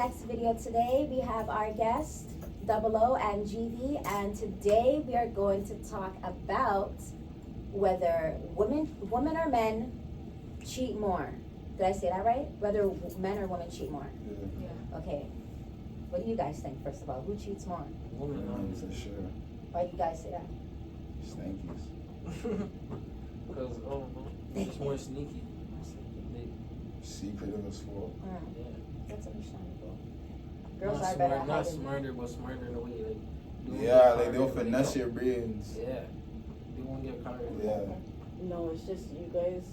next video today. We have our guest, Double O and GV, and today we are going to talk about whether women or men cheat more. Did I say that right? Whether men or women cheat more. Yeah. Okay. What do you guys think, first of all? Who cheats more? Women, for sure. Why do you guys say that? Stankies. Because, it's more sneaky. Secretive as fuck. Yeah. That's understandable. Girls Not are better at not hiding. smarter, but smarter in a way. Yeah, like they'll finesse your brains. Yeah. They won't get caught. Yeah. No, it's just you guys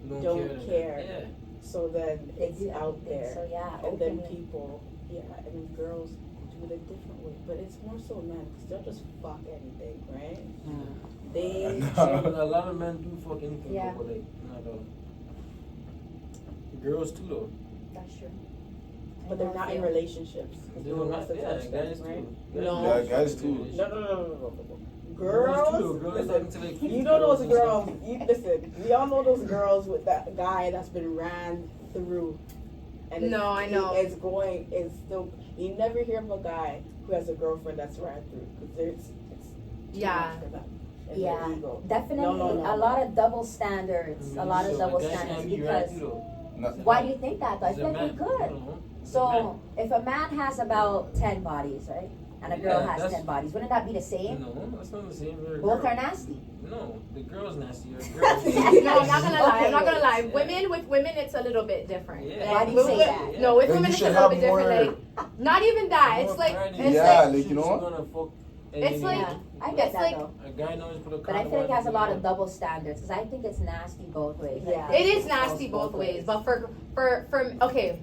You don't care. Yeah. So then it's They do out everything, there. So yeah, And then openly. people, and then girls do it a different way. But it's more so men, because they'll just fuck anything, right? They, A lot of men do fuck anything, Yeah. but like, not girls too though. That's true. but they're not in relationships. They don't Wants to touch them, guys right? too. No. Yeah, guys too. No. Girls too, Girls, girls listen, like to, like, you know those girls. Listen, we all know those girls with that guy that's been ran through. And No, I know. It's still. You never hear of a guy who has a girlfriend that's ran through because it's too Yeah. much for them. And Yeah, their ego. definitely No. a lot of double standards. A lot of double standards because why do you think that though? I feel like we could. So if a man has about 10 bodies, right, and a girl Yeah, has that's- 10 bodies, wouldn't that be the same? No, that's not the same. Both are nasty. No, the girl's nasty. You're a No, I'm not gonna lie. Okay. I'm not gonna lie. Yeah. Women with women, it's a little bit different. Yeah. Why do you say With- that? No, with Then women you it's a should little have bit different. more- Like, not even that. It's like it's Yeah, like like, you know what? It's like- Yeah, I get it's that like- though. A guy knows put a But I feel like it has a lot of double standards because I think it's nasty both ways. Yeah. it is nasty both ways. But for okay,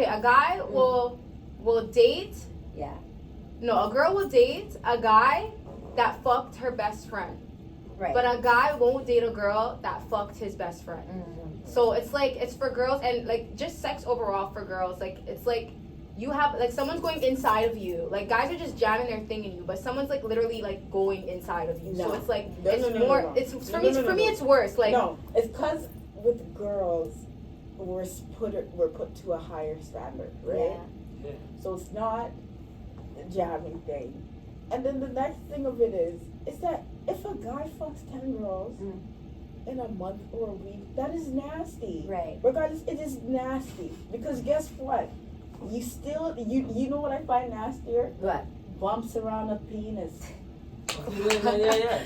a guy will date. Yeah. No, a girl will date a guy that fucked her best friend. Right. But a guy won't date a girl that fucked his best friend. Mhm. So it's like it's for girls and like just sex overall for girls. Like it's like you have like someone's going inside of you. Like guys are just jamming their thing in you, but someone's like literally like going inside of you. So No. it's like No, it's no, no, more. no. It's for No, me. no, no, For me, no. it's worse. Like No, it's because with girls, we're put to a higher standard, right? Yeah. So it's not the jamming thing. And then the next thing of it is that if a guy fucks 10 girls Mm. in a month or a week, that is nasty. Right. Regardless, it is nasty. Because guess what? You still, you know what I find nastier? What? Bumps around a penis. Yeah.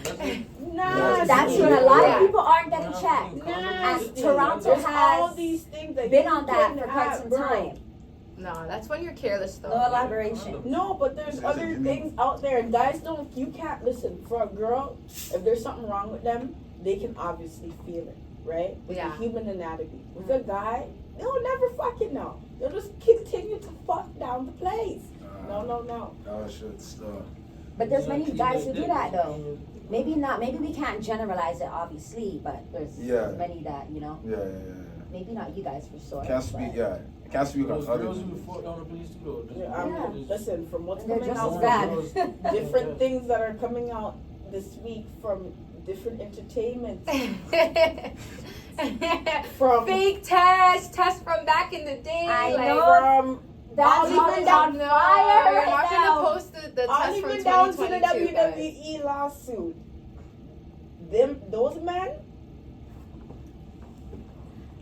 Nasty. That's what a lot Yeah. of people aren't getting checked. Nasty. And Toronto There's has all these things that Been you on that can for quite have, some bro. time. no, that's when you're careless though. No elaboration. No, but there's There's other a- things out there, and guys don't. You can't listen. For a girl, if there's something wrong with them, they can obviously feel it, right? With Yeah. the human anatomy. With a guy, they'll never fucking know. They'll just continue to fuck down the place. No. That shit stuff. But there's many guys who do that though. Maybe not. Maybe we can't generalize it, obviously. But there's Yeah. many that Yeah. maybe not you guys for sure. Can't speak. but- Yeah. Can't speak on Those other. girls who fought down the police too though. Just- Yeah, Yeah. listen, from what's And they're coming just out, as bad. different things that are coming out this week from different entertainments. From Fake test from back in the day. I like, know. from That's All how even it's down on No, fire you're right not now. gonna post the test all from even down to the 2022, guys. WWE lawsuit. Those men.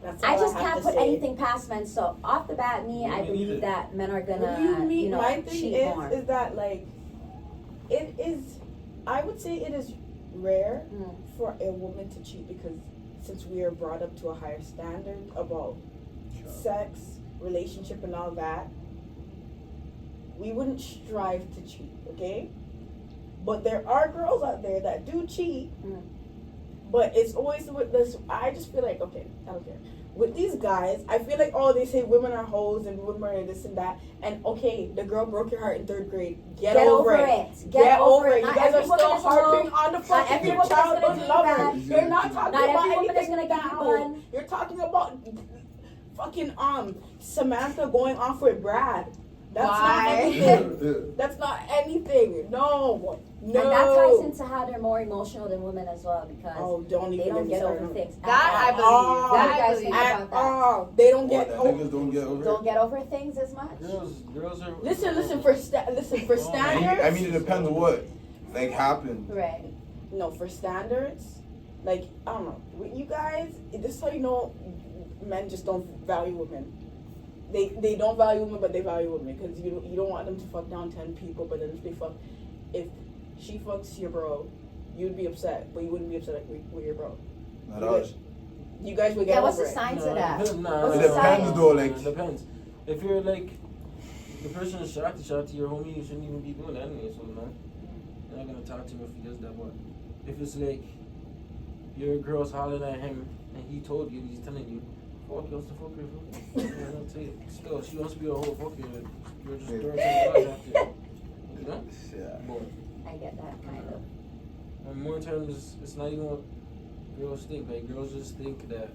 That's all I just have can't to put say. anything past men. So off the bat, me, I Me believe neither. that men are What do you gonna, mean? My thing cheat more. is that like, it is. I would say it is rare Mm. for a woman to cheat because since we are brought up to a higher standard about sex, relationship, and all that, we wouldn't strive to cheat. Okay, but there are girls out there that do cheat. Mm. But it's always with this. I just feel like, okay, I don't care. With these guys, I feel like, oh, they say women are hoes and women are this and that. And okay, the girl broke your heart in 3rd grade. Get over it. Get over it. You Not guys are every woman still is harping wrong. on the Not fucking every your woman is gonna childhood give lover. that. You're not talking Not about every woman is anything gonna give you now. one. You're talking about fucking Samantha going off with Brad. That's Why? not anything. That's not anything. No. No. And that ties into how they're more emotional than women as well, because Oh, don't they even don't get start over on- things. That I at believe. all. That What do I you guys believe. think At about that? all. They don't What, get. that Oh, niggas don't get over Don't it? get over things as much. Girls are. listen for Oh, standards. I mean, it depends what like happened. Right. No, for standards, like I don't know. You guys, this is how you know men just don't value women. They don't value women, but they value women because you don't want them to fuck down 10 people, but then if she fucks your bro, you'd be upset, but you wouldn't be upset with your bro. Not us. You guys would get Yeah, what's over the it. signs of that? Nah, What's It the depends signs? though, like It depends. If you're like the person is shot to your homie, you shouldn't even be doing that anyway. So no, you're not gonna talk to him if he does that. But if it's like your girl's hollering at him and he told you, he's telling you, fuck, you want to fuck her? I'll tell you. Still, she wants to be a whole fucker. You're just throwing some guys after. You know? yeah. But I get that kind of. and more times, it's not even what girls think. Like girls just think that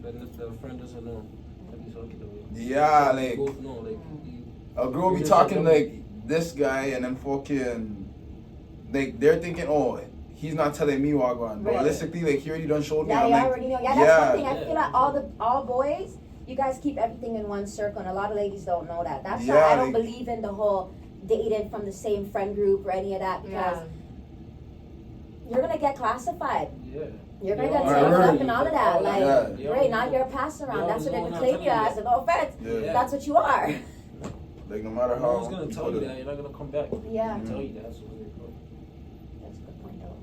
the friend doesn't know that he's talking to me. Yeah, You like both know, like. a girl be talking like this guy and then fucking like they're thinking, oh, he's not telling me what I'm going. But Right. realistically, like he already done showed me. Yeah, I'm they like, already know. Yeah, that's yeah. one thing. I feel like all boys, you guys keep everything in one circle, and a lot of ladies don't know that. That's why Yeah, I don't like- believe in the whole dating from the same friend group or any of that, because Yeah. you're gonna get classified. Yeah. You're gonna Yeah. get Right, taken right. up and all of that. Like, Yeah. great, now you're a pass around. Yeah, That's what no, they're gonna not claim you telling as. you. No offense. Yeah. That's what you are. Like no matter No how. one's gonna tell you that. You're not gonna come back. Yeah. Tell you that. So they're good. That's a good point, though.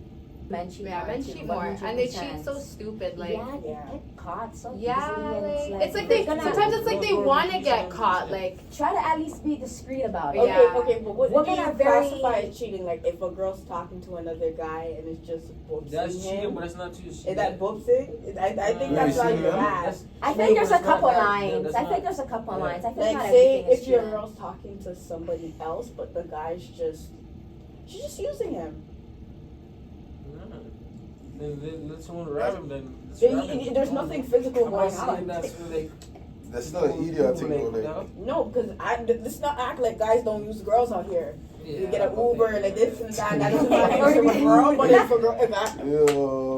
Men cheat Yeah, more. men too, cheat more, and they cheat 100%. so stupid. Like, yeah, they Yeah. get caught so yeah, easily, and it's like they you're gonna sometimes it's like they want to get caught. Like, try to at least be discreet about it. Okay, Yeah. okay, but what Women do you are very- classify as cheating? Like if a girl's talking to another guy and it's just boopsing That's cheating, him, but it's not too. is that boopsing? I think Yeah, that's you why see you're them? mad. I think there's a That's not couple that- yeah, lines. that's I not- think there's a couple yeah. lines. I think Like not say everything is if your cheating. girl's talking to somebody else, but the guy's she's just using him. Then let someone rob him. Then let's Then rob him. there's nothing physical I'm going not saying on. that's for, like. That's still an idiot thing though. like, Like No, because let's not act like guys don't use girls out here. yeah, You get an but Uber, they- like this and that. That doesn't matter for a girl, but it's for girl. yo.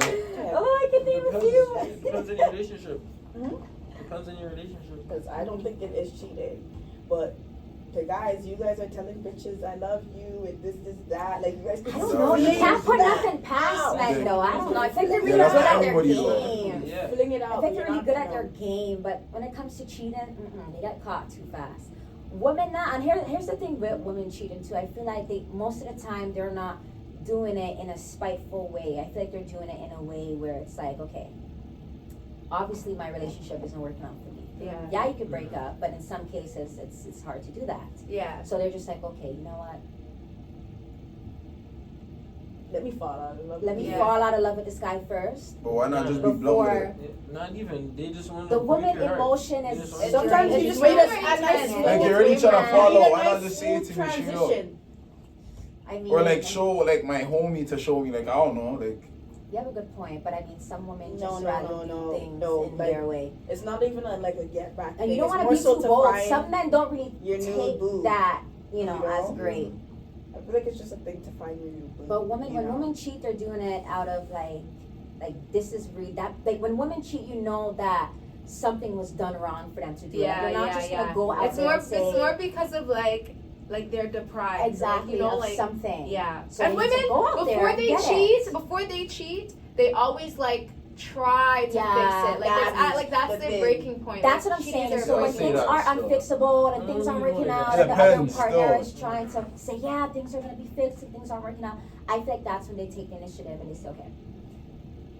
Oh, I can name a few. It depends on your relationship. Mhm. Depends on your relationship. Because I don't think it is cheating, but the guys, you guys are telling bitches I love you and this, that. Like you guys. I can don't So know. You feelings can't put that nothing past out. men, though. I don't know. I think they're Yeah, really that's good not at their everybody, though. game. Yeah. Filling it out. I think but they're you're really not good at gonna- their game, but when it comes to cheating, they get caught too fast. Women now, and here's the thing with women cheating too. I feel like they most of the time they're not doing it in a spiteful way. I feel like they're doing it in a way where it's like, okay, obviously my relationship isn't working out for me. yeah, Yeah, you could break up, but in some cases it's hard to do that. yeah. So they're just like, okay, you know what? Let me fall out of love. Let me Yeah. fall out of love with this guy first. But why not just be blunt with Before it? Yeah, not even. They just want the to woman break your heart. emotion They is just want to Sometimes break you your just heart. wait Very a nice intense. smooth Like you're already trying to Yeah. follow. Need a Why not nice just say it smooth to me straight up? transition. I mean, Or like show like my homie to show me like I don't know like you have a good point, but I mean, some women No, just no, rather no, do no, things no, in like, their way. It's not even like a get back. And you thing. don't It's want to more be so too to bold. find Some men don't really your new take boo. that, you know, You know? as great. I feel like it's just a thing to find your new boo. But women, you when know? women cheat, they're doing it out of like this is that. Like when women cheat, you know that something was done wrong for them to do Yeah, it. They're not yeah, just yeah. gonna go out It's there more. and say It's more because of like they're deprived. exactly Like, you know, of like something. yeah. So And they need to women go out there before and they get cheat, it. before they cheat, they always like try to Yeah, fix it. Like that's the the thing. breaking point. That's Like, what I'm cheating saying. is So when say things that are still. unfixable and things aren't working out, It and the other depends partner still. is trying to say, yeah, things are gonna be fixed and things aren't working out, I feel like that's when they take the initiative and they say, okay,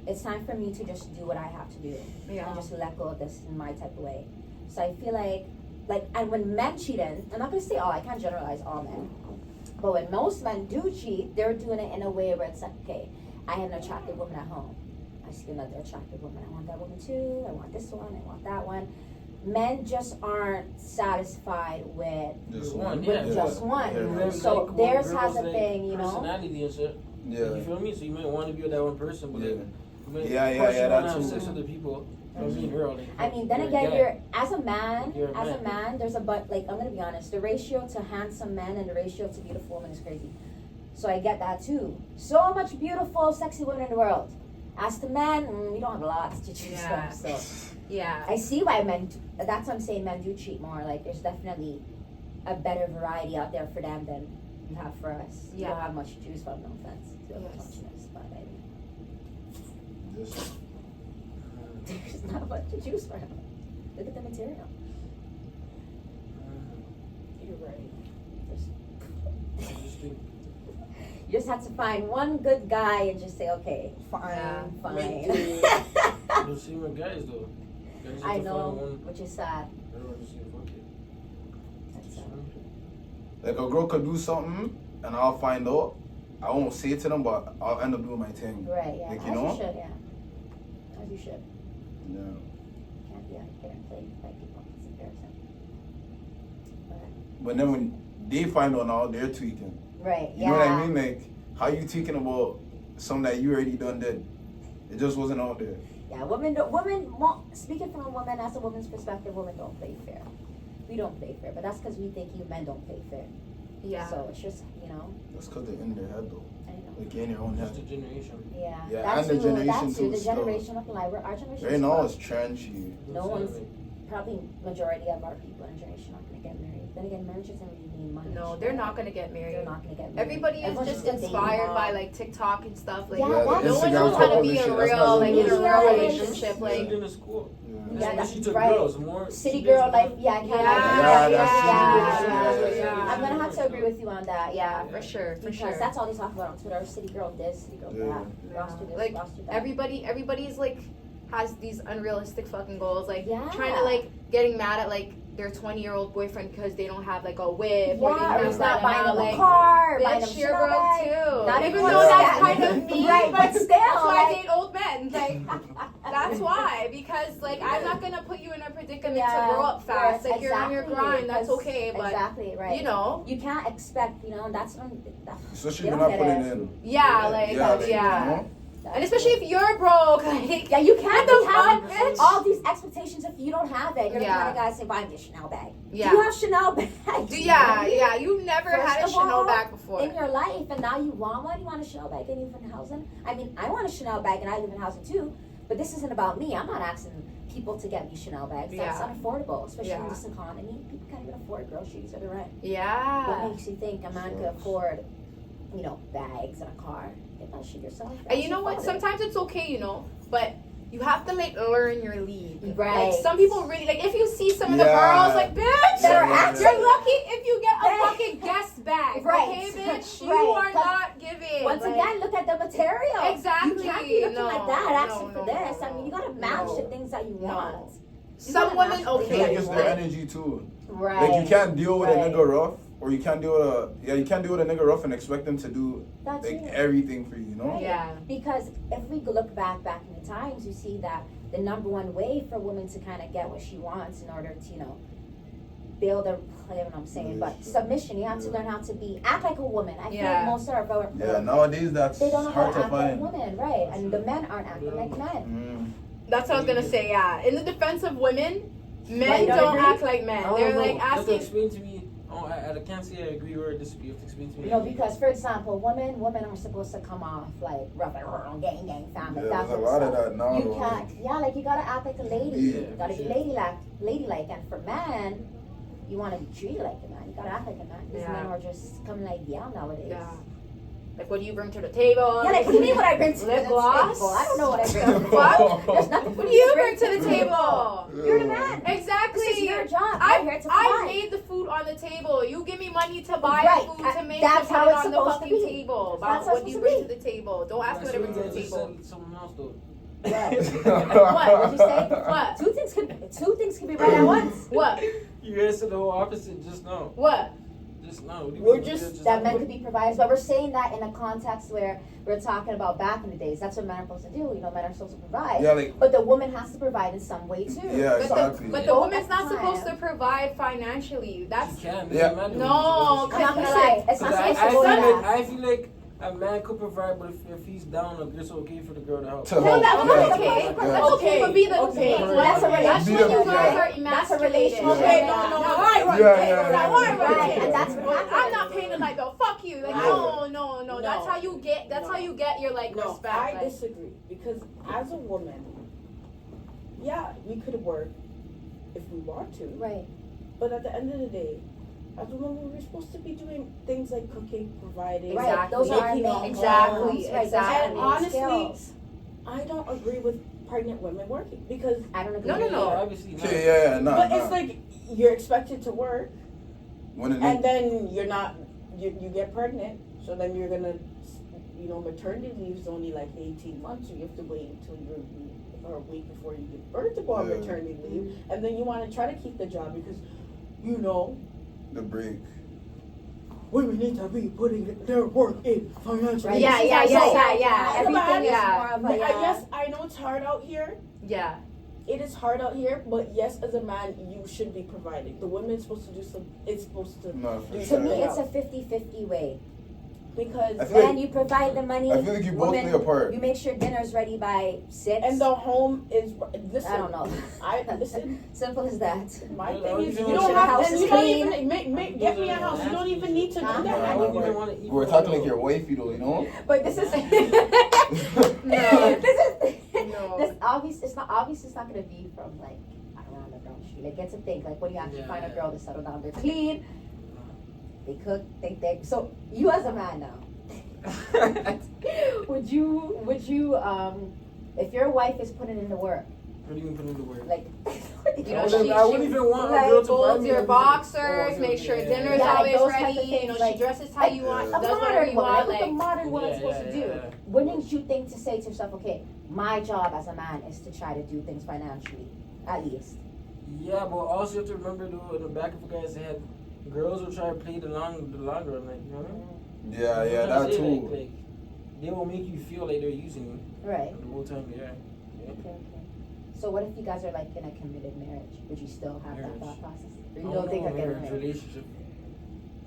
it's time for me to just do what I have to do Yeah. and just let go of this in my type of way. So I feel like, and when men cheat in, I'm not gonna say all, I can't generalize all men, but when most men do cheat, they're doing it in a way where it's like, okay, I have an attractive woman at home. I see another attractive woman. I want that woman too. I want this one. I want that one. Men just aren't satisfied with just One, one. yeah. just one. Yeah. So Like, theirs girls, has a like, thing, you know. Personality and shit. Yeah. You feel me? So you might want to be with that one person, but Yeah. like, you might Yeah, of course yeah, you that wanna have too. sex with other people. I mean, girl, like, I mean, then you're again, gay. you're as a man, You're a as a man. man, there's a but. Like I'm gonna be honest, the ratio to handsome men and the ratio to beautiful women is crazy. So I get that too. So much beautiful, sexy women in the world. As to men, we don't have lots to choose Yeah. from. So Yeah. I see why men. That's what I'm saying. Men do cheat more. Like there's definitely a better variety out there for them than you have for us. You don't Yeah. have much to choose from. No offense to Yes. touchiness, but I mean, Just- there's not much to choose from. Look at the material. You're right. I just think You just have to find one good guy and just say, okay, Fine. Yeah. fine. you'll see with guys though. Guys I have to know, find one. which is sad. Everyone just say fuck it. That's sad. Like a girl could do something and I'll find out. I won't say it to them, but I'll end up doing my thing. Right, yeah. Like, As you know? you should, yeah. As you should. Yeah. Can't be out here and play by people. It's embarrassing. But then when they find out now, they're tweaking. Right, You yeah. know what I mean? Like, how you tweaking about something that you already done did? It just wasn't out there. Yeah, speaking from a woman, as a woman's perspective, women don't play fair. We don't play fair, but that's because we think you men don't play fair. Yeah. So it's just, you know, That's because they're in their head, though. I know. Like, in your own Just head. the generation. Yeah, Yeah, that and the too, generation that too. too, The still. generation of life, our generation Right is now, fucked. it's trenchy. No one's probably majority of our people in our generation aren't gonna get married. Then again, marriage doesn't really mean much. No, they're not gonna get married. They're not gonna get married. Everybody is Everyone's just gonna date inspired more. by like TikTok and stuff. Like Yeah, Yeah, the that's no one Instagram knows how to couple be and a shit, that's real, not like in a really- real Yeah, relationship. yeah. Like Even in school. Yeah, Especially that's to right. girls, more City she girl does life, more- yeah, I can't. Yeah, that's I'm gonna have to agree with you on that. Yeah, Yeah, for sure, for because sure. that's all they talk about on Twitter. City girl this, city girl Yeah. that. Ross do this, Like, Ross do that. Everybody's like has these unrealistic fucking goals. Like Yeah. trying to like getting mad at like their 20-year-old boyfriend because they don't have like a whip or Yeah, or they he's not buying them a like, car, buying them bitch, you're Chanel broke bag. too. Not Even even though that. that's kind of me, Right, but still, that's why I like- date old men. Like that's why, because like I'm not gonna put you in a predicament to grow up fast. yes, Like you're on your exactly, grind, that's because- okay. But exactly right. you know, you can't expect, you know, that's Especially They if don't you're not get putting it. in. yeah, like Yeah, like, you know? and especially if you're broke, like Yeah, you can't What be the having fuck, bitch? all these expectations if you don't have it. You're the Yeah. kind of guy to say, buy me a Chanel bag. yeah. Do you have Chanel bags? Yeah, you've never First had a of Chanel all, bag before. in your life, and now you want one. You want a Chanel bag and you live in housing. I mean, I want a Chanel bag and I live in housing too. But this isn't about me. I'm not asking people to get me Chanel bags. That's Yeah. unaffordable, especially in Yeah. this economy. People can't even afford groceries or the rent. Yeah. What makes you think a man could afford, you know, bags and a car? Get that shit yourself. And That's you know your what? father. Sometimes it's okay, you know, but you have to like learn your lead. Right. Like some people really like if you see some of the Yeah. girls like bitch, They're Yeah, acting. you're lucky if you get a Right. fucking guest bag. Right. Okay, bitch? You Right. are 'Cause not giving. Once like, again, look at the material. Exactly. You can't be looking No, like that asking no, for no, this. no, I mean, you gotta match no. the things that you No. want. some women I feel like okay. it's their energy too. Right. Like you can't deal with Right. a nigga rough, or you can't deal with you can't deal with a nigga rough and expect them to do That's like it. everything for you, you know? Right. Yeah. Because if we look back in the times, you see that the number one way for women to kind of get what she wants in order to, you know, build a, I don't know what I'm saying, but Relationship. submission. You have to Yeah. learn how to act like a woman. I feel Yeah. like most of our Yeah, nowadays that's they don't know how hard to to act like find. women, right? And the men aren't acting like men. That's what I was gonna say. Yeah. In the defense of women, Why, men you don't don't agree? act like men. I They're don't know. like You have to asking. explain to me. Oh, I can't say I agree or disagree. You have to explain to me. You know, because for example, women are supposed to come off like rough, gang, family. Yeah, that there's a kind of lot of stuff. that now. You though. can't, yeah, like you gotta act like a lady. Yeah, You gotta be sure. ladylike. And for men, you want to be treated like a man. You gotta act like a man. These Yeah. men are just coming like yeah nowadays. Yeah. Like what do you bring to the table? Yeah, like what do you mean what I bring to Lip the gloss? table? I don't know what I bring to the table. Fuck? There's nothing. What do you bring to the table? You're the man. Exactly. This is your job. I You're here to I provide. made the food on the table. You give me money to buy Right. the food to make That's to how put it it's on the supposed to fucking be. table. That's About how what it's do you supposed bring to to the table. Don't ask me what I bring to the table. Someone else though. What? Did you say? What? Two things can be right at once. What? You guys said the whole opposite just now. What? Just now. What do you We're mean? just that men could be providers, but we're saying that in a context where we're talking about back in the days. That's what men are supposed to do. You know, men are supposed to provide. Yeah, like But the woman has to provide in some way too. yeah, But exactly. the Both woman's not at the supposed to time. provide financially. You That's can. Yeah. man, No, I'm not gonna Listen, lie. It's not I supposed to go feel like like that. A man could provide, but if he's down, it's okay for the girl to help. To No, help, that's yeah. okay. Yeah. That's okay, but be the Okay. That's a That's when relationship. you guys are That's a emasculated. relationship. Okay, Yeah. no, No, right. Right, and that's what happens. I'm not paying the light bill. Fuck you. Like, no. That's No. how you get. That's how you get your like No, respect. I like. disagree because as a woman, yeah, we could work if we want to, Right. but at the end of the day, as a woman, we're supposed to be doing things like cooking, providing. Right. Exactly. Those are our Making main all Exactly, homes. Right. Those are our exactly. main And honestly, skills. I don't agree with pregnant women working because, I don't agree. No, no, with no. you. Obviously not. Okay, yeah, nah, but nah. it's like you're expected to work When it and then you're not, you get pregnant, so then you're gonna, maternity leave is only like 18 months, so you have to wait until you're a week before you give birth to go on Yeah. maternity leave, and then you want to try to keep the job because, the break. women need to be putting their work in financially. Right. Yeah, This is yeah, our yeah, society. yeah. Everything Yeah. is more of a Yes, I know it's hard out here. Yeah. It is hard out here, but yes, as a man, you should be providing. The woman's supposed to do some. It's supposed to No, for do To me, sure. it's a 50-50 way. because I feel like- Man, you provide the money. I feel like you both woman, play a part. You make sure dinner's ready by 6. and the home is. Listen, I don't know. I listen. Simple as that. My Yeah, thing is, even you when don't the have house to. is You don't clean. even get me a house. You don't even need to do Huh? Yeah, I that. wouldn't even want to eat. We're for talking her. like your wifey though, you know? But this is No. this is No. this obvious. It's not obvious. It's not gonna be from like around the brown street. Like, get to think like when you actually Yeah, find a yeah. girl to settle down. They're clean. They cook. They. So you as a man now, would you if your wife is putting in the work, What do you mean put in the work? like You know, I wouldn't even want a like, girl to buy folds me your everything. boxers, Oh, make sure yeah, dinner's yeah, like always those type of ready. things, She like- dresses how you want. a a Does whatever modern you woman, want. like what the Like, modern woman's Yeah, supposed to do. yeah. Wouldn't you think to say to yourself, okay, my job as a man is to try to do things financially, at least. Yeah, but also you have to remember though, in the back of a guy's head, girls will try to play the long run, like, you know what I mean? Yeah, You know what that I'm saying? too. Like, they will make you feel like they're using you Right. the whole time. Yeah. Okay. So what if you guys are like in a committed marriage? Would you still have Marriage. that thought process? Or you I don't think know, of getting marriage, married? relationship.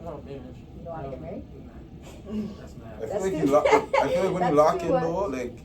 Not marriage. You don't want to get married? Nah. That's not I happening. feel like That's you lock. I feel like when That's you lock too in much. though, like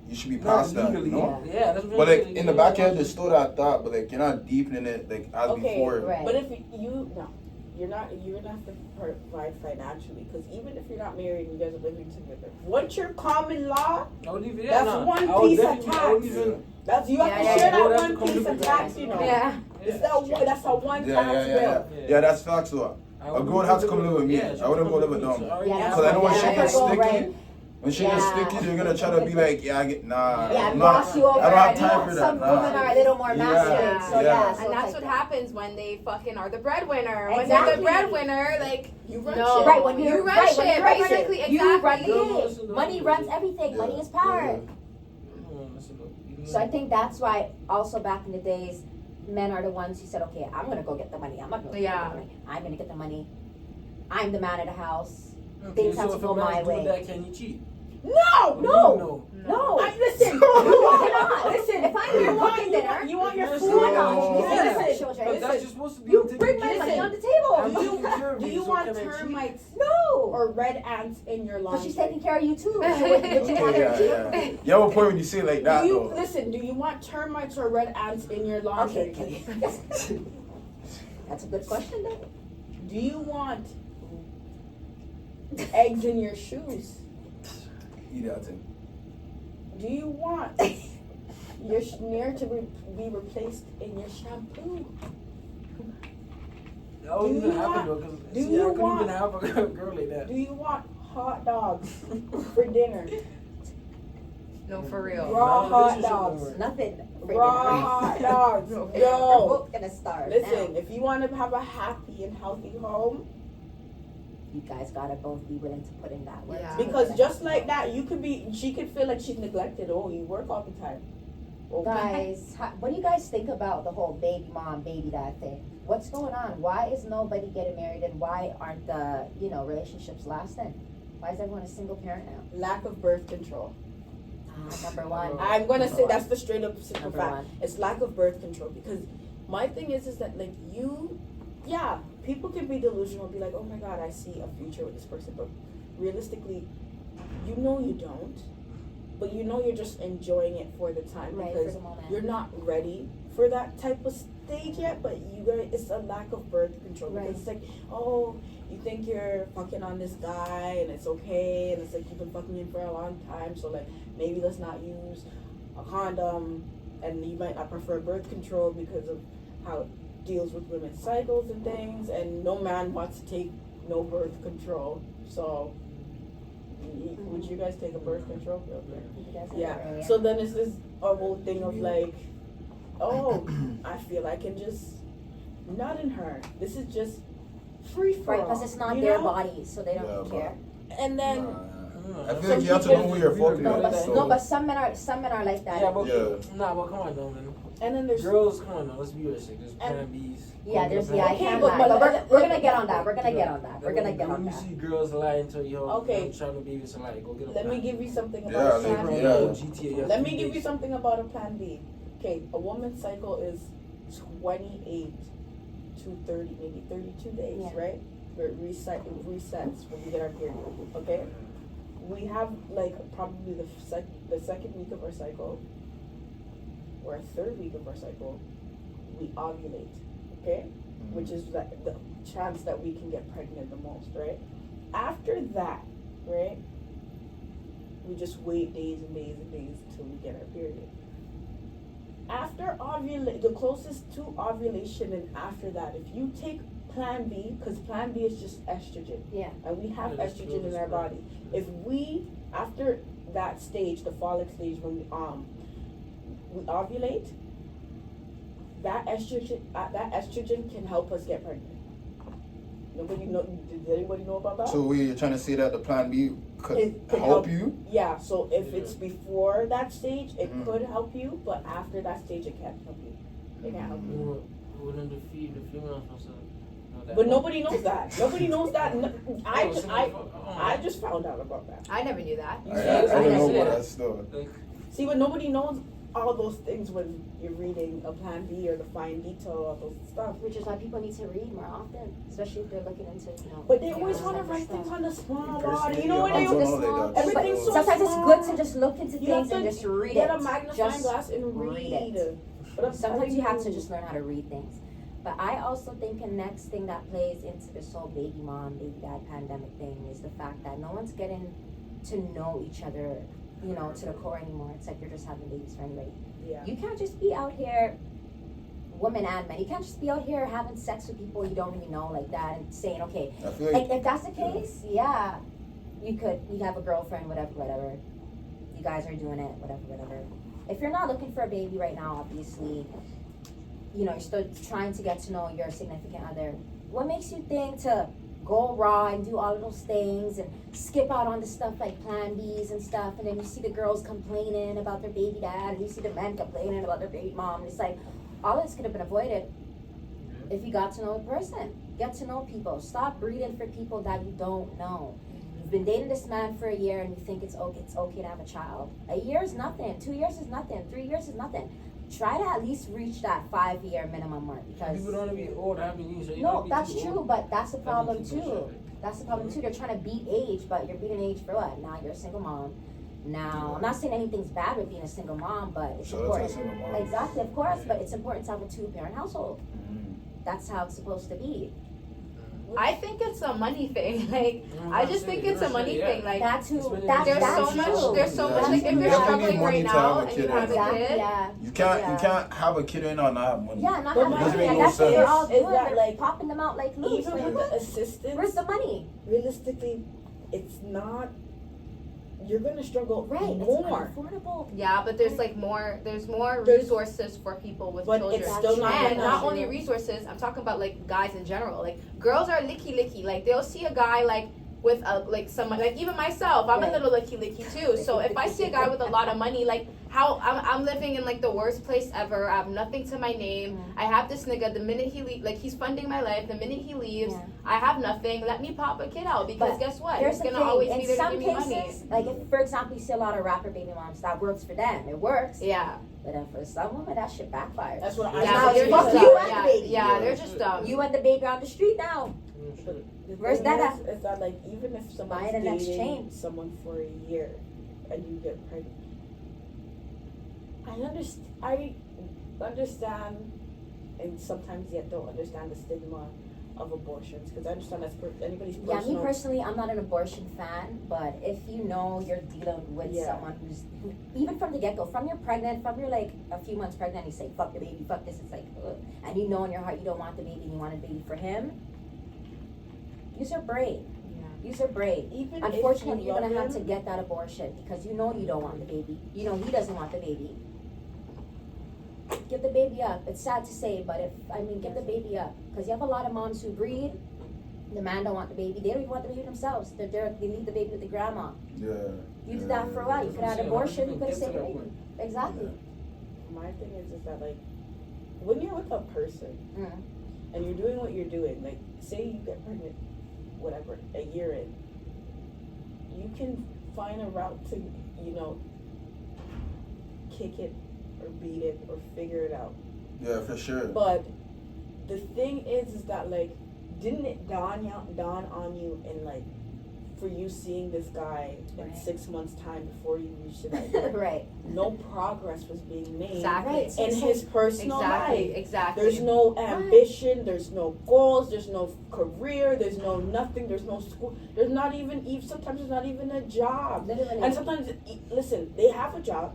you should be Not past that, you legally, know. yeah, that's what But I'm like saying. in the back of your head, there's still that thought, but like you're not deepening it like as Okay, before. right. But if you no, you're not. You're gonna have to provide financially because even if you're not married and you guys are living together, once you're common law, I would even, That's nah, one I would piece of definitely- I would tax. even- that's you have Yeah, to yeah, share yeah. that That's one the piece of commitment. tax. You know, Yeah. it's that's a one Yeah, tax yeah, bill. yeah. Yeah, that's facts though. I A would girl would have to even come live with me. yeah, she I wouldn't go live with me, them. so I already Yeah, have that's Cause I know when Yeah, shit I gets could go sticky, right. when shit gets Yeah. sticky, they're gonna try to be like, yeah, nah. Yeah, I'm boss not, you over. I don't have You know, time for that. some Nah. women are a little more Yeah, masculine, so yeah. yeah. so And that's it's what like happens when they fucking are the breadwinner. When they're Exactly. the breadwinner, like You run no, shit. Right, when you're you run right, shit, when you're right, basically, you run the exactly. game. Money runs everything. Yeah. Money is power. Yeah. So I think that's why also back in the days, men are the ones who said, okay, I'm gonna go get the money. I'm not gonna Yeah. get the money. I'm gonna get the money. I'm the man of the house. Okay, Things have so to if go a man's my doing way. that, can he cheat? No, What do No. you know? No. listen. You cannot. Listen, if I'm here You want, cooking you dinner, want, you want your Yes, food. no. yeah. Listen, children, But that's listen, just supposed to be you on bring my taking money care on the of. table. I'm taking care of do you, you so want can I cheat? No. termites or red ants in your But laundry? she's taking care of you too. So would you Okay, want her yeah, to yeah. You have a point when you say it like that Do you though. listen? Do you want termites or red ants in your laundry? Okay. That's a good question then. Do you want eggs in your shoes? Eat that thing. Do you want your smear to be replaced in your shampoo? That wouldn't Do even you happen want- though, because do I you couldn't want- even have a girl like that. Do you want hot dogs for dinner? No, for real. Raw No, hot relationship dogs. don't work. Nothing. Raw hot dogs. We're No. both gonna starve. Listen, now. if you want to have a happy and healthy home, You guys gotta both be willing to put in that work. Yeah. because just like that, she could feel like she's neglected. Oh, you work all the time. Oh, Guys, what do you guys think about the whole baby mom, baby dad thing? What's going on? Why is nobody getting married, and why aren't the relationships lasting? Why is everyone a single parent now? lack of birth control. Number one. I'm gonna Number say one. that's the straight up simple Number fact. one. It's lack of birth control because my thing is that like people can be delusional, be like, oh my god, I see a future with this person, but realistically, you know you don't, but you know you're just enjoying it for the time Right, for because the moment. you're not ready for that type of stage yet. But you guys, it's a lack of birth control Right. because it's like, oh, you think you're fucking on this guy and it's okay, and it's like you've been fucking him for a long time, so like maybe let's not use a condom, and you might not prefer birth control because of how it deals with women's cycles and things, and no man wants to take no birth control. So would you guys take a birth control? Okay. You guys have it Yeah. earlier. So then it's this a whole thing of like, oh, I feel I can just nut in her. This is just free for Right, all. because it's not you their know? body, so they don't Yeah, care. And then I feel like you have to know who you're fucking No, with. but So. some men are like that. Yeah, but Yeah. nah, but come on, though, man. and then there's Girls, come on, now. Let's be realistic. There's Plan Bs. Yeah, there's I Okay, can't but- lie. but- But we're gonna get on that. We're gonna get on that. We're gonna get When on you that. see girls lying to you, Okay. I'm trying to baby a lie. Go get a let me Plan give B. you something Yeah, about a like, plan B. yeah. GTA, Let me give you something about a plan B. Okay, a woman's cycle is 28 to 30, maybe 32 days, Yeah. right? Where it resets when we get our period. Okay, we have like probably the second week of our cycle or a third week of our cycle, we ovulate. Okay, which is the chance that we can get pregnant the most, right? After that, right, we just wait days and days and days until we get our period. After the closest to ovulation and after that, if you take Plan B, because Plan B is just estrogen, Yeah. and we have Yeah, that's estrogen true, in our that's body. If we, after that stage, the follic stage, when we ovulate, that estrogen can help us get pregnant. Nobody know? Did anybody know about that? So you're trying to say that the Plan B could It could help you? Yeah. So if it's before that stage, it Mhm. could help you, but after that stage, it can't help you. It can't help you. Wouldn't the female supposed to know that? But nobody knows that. Nobody knows that. I Oh, just, so I just found out about that. I never knew that. You I see? don't know Yeah. about that stuff. Like, See, but nobody knows all those things when you're reading a Plan B or the fine detail, all those stuff. Which is why people need to read more often, especially if they're looking into, But they always yeah, want to type of write stuff. things on the small Personally, body. You know what I they don't the know small, like that. everything's so sometimes it's small. good to just look into You have things and to just read get it. a magnifying Just glass and read read. it. But I'm Sometimes telling you have to just learn how to read things. But I also think a next thing that plays into this whole baby mom, baby dad pandemic thing is the fact that no one's getting to know each other, to the core anymore. It's like you're just having babies for anybody. Yeah. You can't just be out here, women and men, you can't just be out here having sex with people you don't really know like that and saying, okay, I feel like if that's the case, yeah, you have a girlfriend, whatever. You guys are doing it, whatever. If you're not looking for a baby right now, obviously, you're still trying to get to know your significant other. What makes you think to go raw and do all of those things and skip out on the stuff like Plan Bs and stuff, and then you see the girls complaining about their baby dad, and you see the men complaining about their baby mom. It's like all this could have been avoided if you got to know a person. Get to know people. Stop breeding for people that you don't know. You've been dating this man for a year and you think it's okay to have a child. A year is nothing. 2 years is nothing. 3 years is nothing. Try to at least reach that 5-year minimum mark because people don't want to be old having you. So you no, don't be that's too true, old. but that's the problem Having people too. shit. That's the problem too. They're trying to beat age, but you're beating age for what? Now you're a single mom. Now, I'm not saying anything's bad with being a single mom, but it's Shout out to important. the single mom. Exactly, of course, but it's important to have a 2-parent household. Mhm. That's how it's supposed to be. I think it's a money thing. Like, I'm I not just saying- think it's a I'm not money saying, thing. yeah. Like, That's who. It's when That's there's that's so much. true. There's so Yeah. much. Like, if You you're definitely need struggling money right to have now a and kid you have a Exactly, kid, yeah. You Yeah. can't have a kid and not have money. Yeah, not But having my money. thing And is- that's what they're all is doing. that, They're like, popping them out like loose. Even Like, with what? the assistance, Where's the money? realistically, it's not. You're gonna struggle Right, it's more. unaffordable. yeah, but there's more There's- resources for people with But children. it's still not And gonna- not only resources, I'm talking about like guys in general. Like girls are licky. Like they'll see a guy like with someone like even myself, I'm Right. a little licky too. So if I see a guy with a lot of money, like how I'm living in like the worst place ever. I have nothing to my name. I have this nigga. The minute he leaves, like he's funding my life. The minute he leaves, Yeah. I have nothing. Let me pop a kid out because But guess what? Here's He's the gonna thing. always In be there to some give me money. cases, like if, for example, you see a lot of rapper baby moms, that works for them. It works. Yeah. But then for some women, that shit backfires. That's what I. Yeah, now but they're fuck just you dumb. and the Yeah, baby. yeah, they're just dumb. You and the baby on the street now. Yeah, But sure. the Where's thing that is that like even if someone's Buy the next dating chain. someone for a year and you get pregnant, I understand, and sometimes yet don't understand the stigma of abortions, because I understand that's anybody's Yeah, me personal. personally, I'm not an abortion fan, but if you know you're dealing with Yeah. someone who, even from the get go, from you're pregnant, from you're like a few months pregnant, you say, fuck the baby, fuck this, it's like, ugh. And you know in your heart you don't want the baby and you want a baby for him, use your brain. Yeah. Use your brain. Even Unfortunately, if you you're gonna love have to him, get that abortion because you know you don't want the baby. You know he doesn't want the baby. Give the baby up. It's sad to say, but give the baby up because you have a lot of moms who breed. The man don't want the baby. They don't even want the baby themselves. They leave the baby with the grandma. Yeah. You did that for a while. You could have had abortion. You could have saved the baby. Exactly. my thing is that like when you're with a person Mm. and you're doing what you're doing, like say you get pregnant, whatever, a year in, you can find a route to, kick it or beat it or figure it out. Yeah, for sure. But the thing is that like, didn't it dawn on you in like, for you seeing this guy in Right. 6 months time before you reached the idea, Right. no progress was being made Exactly. Right. in his personal Exactly. life. Exactly. There's no ambition, there's no goals, there's no career, there's no nothing, there's no school, there's not even sometimes there's not even a job. Literally. And sometimes, listen, they have a job,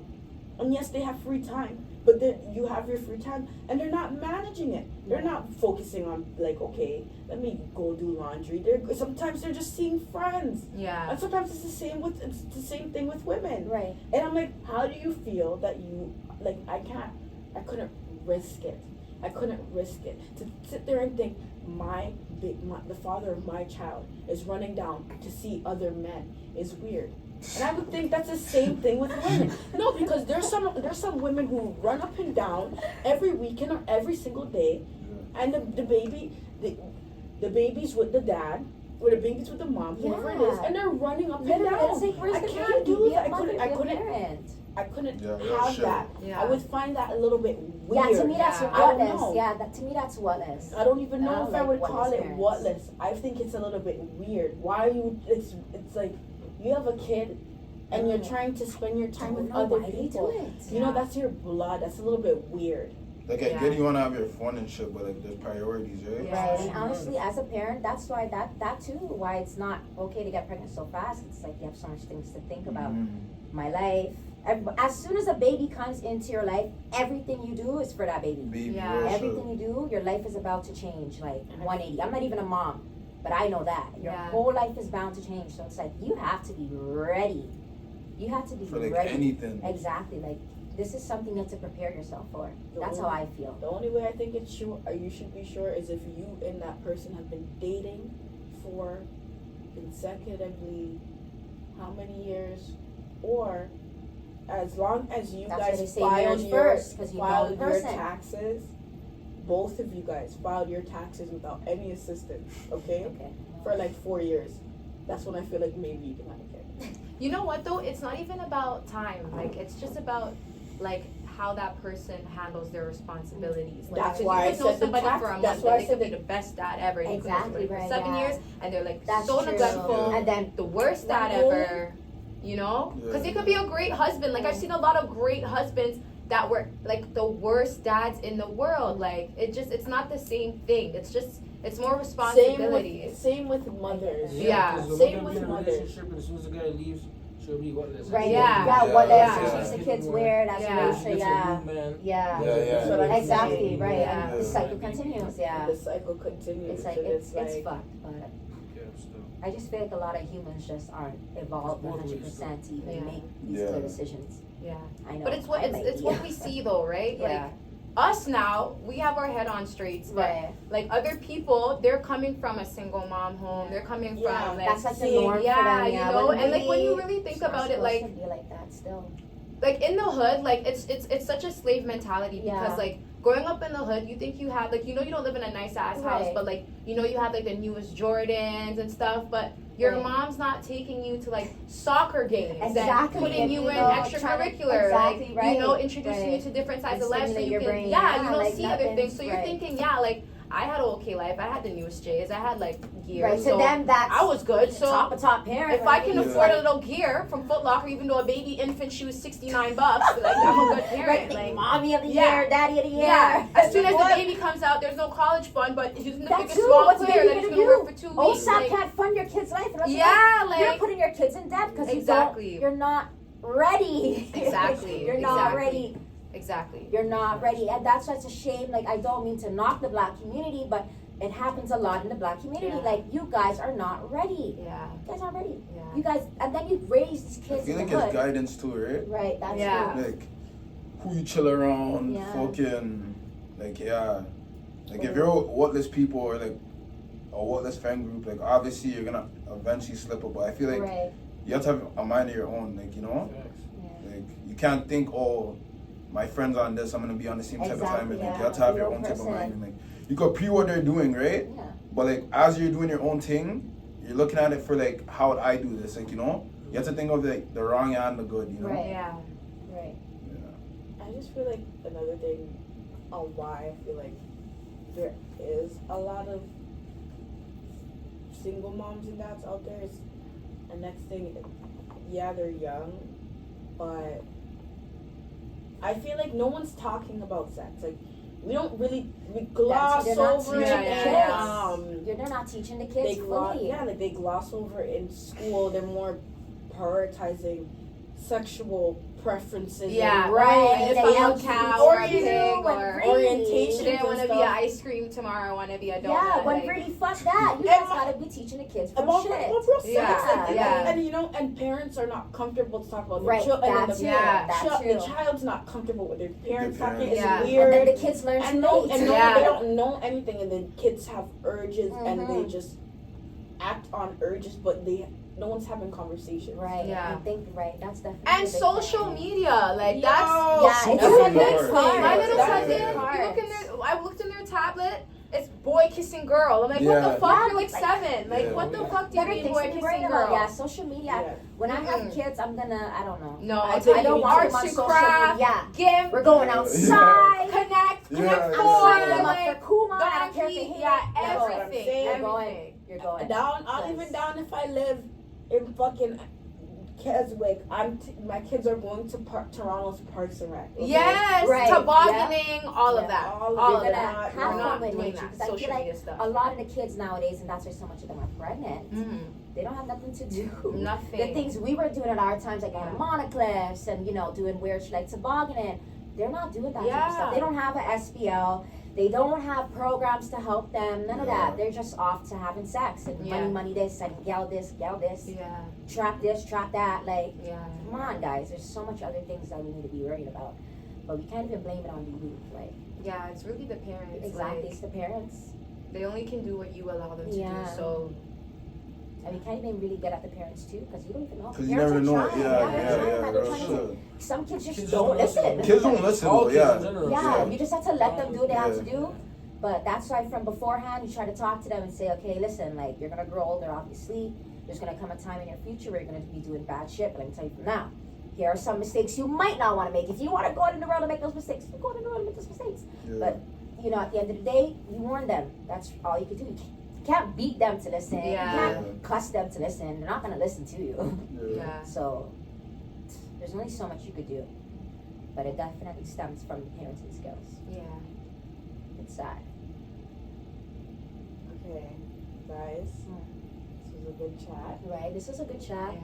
and yes, they have free time, but then you have your free time, and they're not managing it. They're not focusing on like, okay, let me go do laundry. Sometimes they're just seeing friends, Yeah. and sometimes it's the same thing with women. Right. And I'm like, how do you feel that you, like, I couldn't risk it. I couldn't risk it. To sit there and think the father of my child is running down to see other men is weird. And I would think that's the same thing with women. No, because there's some women who run up and down every weekend or every single day, and the baby's with the dad, or the baby's with the mom, whoever it is, Yeah. and they're running up and Literally, down. it's like, where's I the can't baby? do Be that. a mother, I be a couldn't parent. have sure. that. Yeah. I would find that a little bit weird. Yeah, to me that's Yeah. I don't whatless. know. Yeah, to me that's whatless. I don't even I know don't if I like would whatless call it parents. whatless. I think it's a little bit weird. Why are you? It's like you have a kid, and you're trying to spend your time with other why they people. do it. You know, that's your blood. That's a little bit weird. Like, I Yeah. get you want to have your fun and shit, but like, there's priorities, right? Yeah. Right, and honestly, as a parent, that's why that too, why it's not okay to get pregnant so fast. It's like you have so much things to think about. Mhm. My life. As soon as a baby comes into your life, everything you do is for that baby. Baby, Yeah. real shit. Everything you do, your life is about to change, like 180. I'm not even a mom, but I know that your Yeah. whole life is bound to change. So it's like you have to be ready. You have to be For like ready. anything. Exactly. Like this is something you have to prepare yourself for. That's how I feel. The only way I think it's sure, or you should be sure, is if you and that person have been dating for consecutively how many years, or as long as you That's why they guys say filed marriage your first, 'cause you know filed the your person. taxes. Both of you guys filed your taxes without any assistance, okay? Okay. For like 4 years. That's when I feel like maybe you can have a kid. You know what though? It's not even about time. Like it's just about like how that person handles their responsibilities. Like, That's 'cause why I you could know said the somebody tax- for a that's month why I and they could said be the best dad ever. And Exactly, you could know somebody right, for 7 yeah. years and they're like That's so true. neglectful And then the worst dad That whole- ever. You know, because Yeah. they could be a great husband. Like I've seen a lot of great husbands that were like the worst dads in the world. Like it's not the same thing. It's more responsibilities. Same with mothers. Yeah. 'cause the Same mother with be in a mothers. relationship, and as soon as the guy leaves, she'll be whatless. Right. Yeah. Yeah. What Yeah. else? Yeah. Keeps the kids weird. That's Yeah. what they say. Yeah. Man. Yeah. Yeah, yeah. That's what I'm Exactly. saying. Right. Yeah. And the cycle continues. Yeah. The cycle continues. It's like and it's like, fucked, but Yeah, still. I just feel like a lot of humans just aren't evolved Both ways, 100% to even Yeah. make these Yeah. clear decisions. Yeah. I know. But it's what I might it's be. what we see though, right? Yeah. Like us now, we have our head on straights, but Right. like other people, they're coming from a single mom home. They're coming Yeah, from like That's like the See, norm yeah, for them. you Yeah. know, When and like when you we- really think it's not about it, supposed like to be like that still. like in the hood, like it's such a slave mentality Yeah. because like growing up in the hood, you think you have like you know you don't live in a nice ass house, Right. but like you know you have like the newest Jordans and stuff, but your Right. mom's not taking you to like soccer games Exactly, and putting and, you you in know, extracurricular, exactly, like right, you know introducing you right. to different sides And of life so stimulate you your can brain, yeah yeah, you don't like see other nothing, things, so you're right. thinking yeah like I had an okay life. I had the newest J's. I had like gear. Right. So To them, that's I was good. So top parent. if I can Yeah. afford a little gear from Foot Locker, even though a baby infant shoe is $69, like I'm a good parent. Right, Like, mommy of the Yeah. year, daddy of the year. yeah. As soon as the What? baby comes out, there's no college fund, but he's gonna That pick a too, small what's the player baby that he's gonna gonna work do? for 2 weeks. OSAP Like, can't fund your kid's life. That's yeah, you're like putting your kids in debt because Exactly. you're not ready. Exactly, you're not exactly. ready. exactly. You're not ready, and that's why it's a shame. Like I don't mean to knock the black community, but it happens a lot in the black community. Yeah. Like you guys are not ready. Yeah, You guys aren't ready. yeah. You guys, and then you raise these I kids feel in like the it's hood. guidance too, right? Right. That's Yeah. true. Like who you chill around, Yeah. fucking, like yeah, like if you're whatless people or like a whatless friend group, like obviously you're gonna eventually slip up. But I feel like right. you have to have a mind of your own, like you know, Facts. Yeah. like you can't think, oh, my friend's on this, I'm gonna be on the same type of time. Exactly, Like yeah. you have to have your Real own type of person. mind. And, like you could pre what they're doing, right? Yeah. But like as you're doing your own thing, you're looking at it for like how would I do this, like you know. You have to think of like the wrong and the good, you know. Right. Yeah. Right. Yeah. I just feel like another thing on why I feel like there is a lot of single moms and dads out there is the next thing, yeah, they're young, but I feel like no one's talking about sex. Like we don't really we gloss They're not over it. teaching the and, kids. They're not teaching the they kids gloss, fully. yeah, like they gloss over it in school. They're more prioritizing sexual preferences. Yeah, and right. And if They I'm a don't cow teach or a you pig when or really- orientation. today I want to and be an stuff. ice cream, tomorrow I want to be a donut. Yeah, when like, really fuck that. You And guys gotta be teaching the kids from about shit. real sex, Yeah, like, yeah. and you know, and parents are not comfortable to talk about Right, their children. that And too. the, Yeah. That the too. child's not comfortable with their parents Their talking. parents. It's Yeah. weird. And then the kids learn and too no, late. and no, Yeah. they don't know anything, and then kids have urges, and they Mhm. just act on urges, but no one's having conversations. Right. Yeah. I think right. That's definitely and a big social thing. media, like Yo, that's Yeah, it's That's a a big big part. my little That's cousin. a big You part. look in their, I looked in their tablet. It's boy kissing girl. I'm like, what Yeah. the fuck? Yeah, You're like 7. Like, Yeah. what the fuck do you Better mean things boy to be kissing worried girl? about. Yeah, social media. Yeah. When I have Mm-mm. kids, I'm gonna. I don't know. No, I, I'll tell I don't you, want arts them on and social craft, media. Give, We're going outside. connect, Yeah. connect I'm four, signing them up like, for Kuma. I don't care if they donkey, hate yeah, it. You're going. everything, You're going. everything. You're going. Down, I'll Yes. even down if I live in fucking Keswick. My kids are going to Toronto's Parks and Rec. Okay? Yes, Right, tobogganing, all of Yeah. that, All of all You're of gonna that. have We're fun not with doing nature, that 'cause I feel social like media stuff. A lot of the kids nowadays, and that's why so much of them are pregnant. Mm, They don't have nothing to do. nothing. The things we were doing at our times, like going to monocliffs and doing weird shit like tobogganing, they're not doing that type of Yeah. stuff. They don't have an SPL. They don't have programs to help them. None of that. They're just off to having sex and Yeah. money this and gal this, Yeah, trap this, trap that. Like, yeah. come on, guys. There's so much other things that we need to be worried about, but we can't even blame it on the youth. Like, Yeah, it's really the parents. exactly, Like, it's the parents. they only can do what you allow them to Yeah. do. So And we can't even really get at the parents too, because you don't even know. Because you Parents never are know. trying. Yeah, they're yeah, trying, yeah. man. They're Real trying shit. to- Some kids just Kids don't don't listen. listen. Kids don't listen, All though. kids in Yeah. general. Yeah, you just have to let them do what they have to Yeah. do. But that's why from beforehand, you try to talk to them and say, okay, listen, like, you're going to grow older, obviously. There's going to come a time in your future where you're going to be doing bad shit. But let me tell you from now, here are some mistakes you might not want to make. If you want to go out in the world and make those mistakes, you go out in the world and make those mistakes. Yeah. But, at the end of the day, you warn them. That's all you can do. You can't beat them to listen. Yeah. You can't cuss them to listen. They're not going to listen to you. yeah. So, there's only so much you could do. But it definitely stems from parenting skills. Yeah. It's sad. Okay, guys, this was a good chat. Right, this was a good chat. Yeah.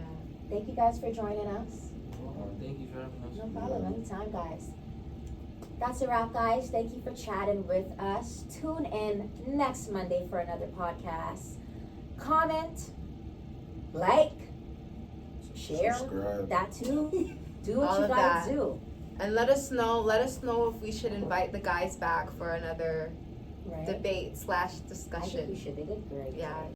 Thank you guys for joining us. Thank you for having us. No problem, anytime, guys. That's a wrap, guys. Thank you for chatting with us. Tune in next Monday for another podcast. Comment, like, share, Subscribe. that too. Do what All you of guys that. do. And let us know if we should invite the guys back for another Right? debate / I think we discussion. should. They did great. Yeah.